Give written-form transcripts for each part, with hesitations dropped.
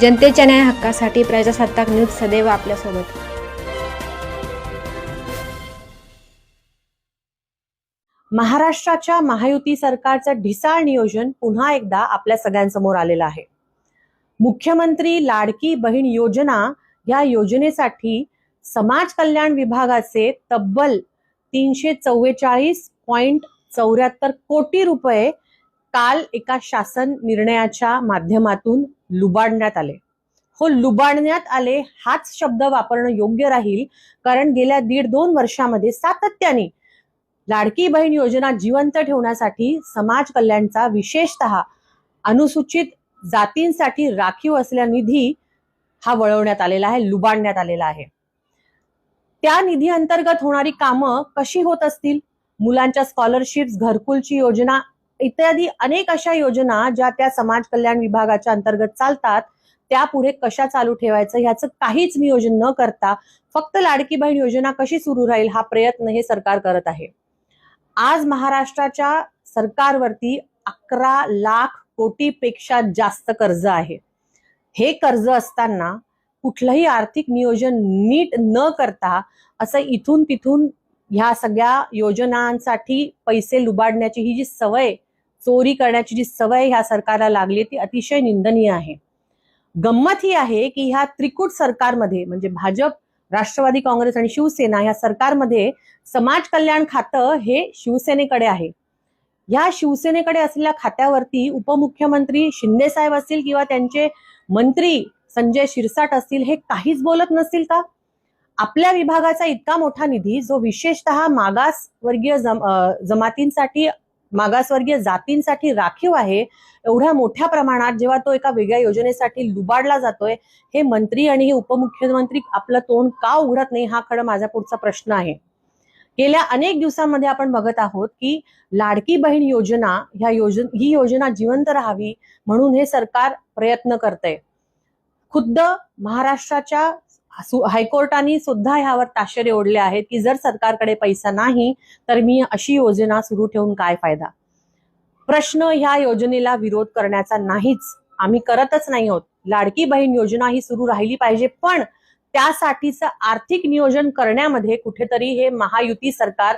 जनतेच्या न्याय हक्कासाठी प्रजासत्ताक न्यूज सदैव आपल्यासोबत। महाराष्ट्राच्या महायुती सरकारचं ढिसाळ नियोजन पुन्हा एकदा आपल्या सगळ्यांसमोर आलेलं आहे। मुख्यमंत्री लाडकी बहीण योजना या योजनेसाठी समाज कल्याण विभागाचे तब्बल 344.74 कोटी रुपये काल एका शासन निर्णयाच्या माध्यमातून लुबाडण्यात आले। हो, लुबाडण्यात आले हाच शब्द वापरणं योग्य राहील, कारण गेल्या 1.5-2 वर्षामध्ये सातत्याने लाडकी बहीण योजना जिवंत ठेवण्यासाठी समाज कल्याणचा विशेषतः अनुसूचित जातींसाठी राखीव असलेला निधी हा वळवण्यात आलेला आहे, लुबाडण्यात आलेला आहे। त्या निधी अंतर्गत होणारी कामं कशी होत असतील, मुलांच्या स्कॉलरशिप्स, घरकुलची योजना इत्यादी अनेक अशा योजना ज्या त्या समाज कल्याण विभागाच्या अंतर्गत चालतात, त्या पुढे कशा चालू ठेवायचं याचं काहीच नियोजन न करता फक्त लाडकी बहीण योजना कशी सुरू राहील हा प्रयत्न हे सरकार करत आहे। आज महाराष्ट्राच्या सरकारवरती 11 लाख कोटीपेक्षा जास्त कर्ज आहे। हे कर्ज असताना कुठलंही आर्थिक नियोजन नीट न करता असं इथून तिथून ह्या सगळ्या योजनांसाठी पैसे लुबाडण्याची ही जी सवय, चोरी करण्याची जी सवय ह्या सरकारला लागली ती अतिशय निंदनीय आहे। गंमत ही आहे की ह्या त्रिकूट सरकारमध्ये म्हणजे भाजप, राष्ट्रवादी काँग्रेस आणि शिवसेना या सरकारमध्ये समाज कल्याण खातं हे शिवसेनेकडे आहे। या शिवसेनेकडे असलेल्या खात्यावरती उपमुख्यमंत्री शिंदे साहेब असतील किंवा त्यांचे मंत्री संजय शिरसाट असतील, हे काहीच बोलत नसतील का? आपल्या विभागाचा इतका मोठा निधी जो विशेषतः मागासवर्गीय जमातींसाठी, मागासवर्गीय जातींसाठी राखीव आहे, एवढ्या मोठ्या प्रमाणात जेव्हा तो एका वेगळ्या योजनेसाठी लुबाडला जातोय, हे मंत्री आणि हे उपमुख्यमंत्री आपलं तोंड का उघडत नाही हा खरं माझा पुढचा प्रश्न आहे। गेल्या अनेक दिवसांमध्ये आपण बघत आहोत की लाडकी बहीण योजना ही योजना जिवंत राहावी म्हणून हे सरकार प्रयत्न करतंय। खुद्द महाराष्ट्राच्या हायकोर्टाने सुद्धा ह्यावर ताशेरे ओढले आहेत की जर सरकारकडे पैसा नाही तर मी अशी योजना सुरू ठेवून काय फायदा। प्रश्न ह्या योजनेला विरोध करण्याचा नाहीच, आम्ही करतच नाही आहोत। लाडकी बहीण योजना ही सुरू राहिली पाहिजे, पण त्यासाठीचं आर्थिक नियोजन करण्यामध्ये कुठेतरी हे महायुती सरकार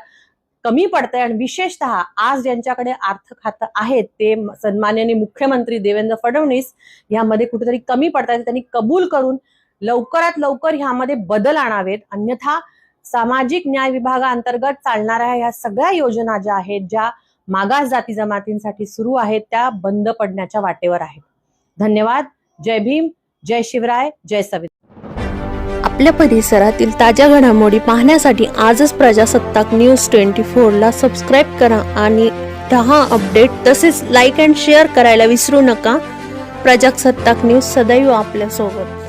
कमी पडतंय आणि विशेषतः आज ज्यांच्याकडे अर्थ खातं आहेत ते सन्माननीय मुख्यमंत्री देवेंद्र फडणवीस यामध्ये कुठेतरी कमी पडतायत। त्यांनी कबूल करून लवकरात लवकर ह्यामध्ये बदल आणावेत, अन्यथा सामाजिक न्याय विभागाअंतर्गत चालणाऱ्या ह्या सगळ्या योजना ज्या आहेत, ज्या मागास जाती जमातींसाठी सुरू आहेत, त्या बंद पडण्याच्या वाटेवर आहेत। धन्यवाद। जय भीम, जय शिवराय, जय संविधान। आपल्या परिसरातील ताज्या घडामोडी पाहण्यासाठी आजच प्रजासत्ताक न्यूज 24 ला सबस्क्राईब करा आणि रहा अपडेट। तसेच लाईक अँड शेअर करायला विसरू नका। प्रजासत्ताक न्यूज सदैव आपल्या सोबत।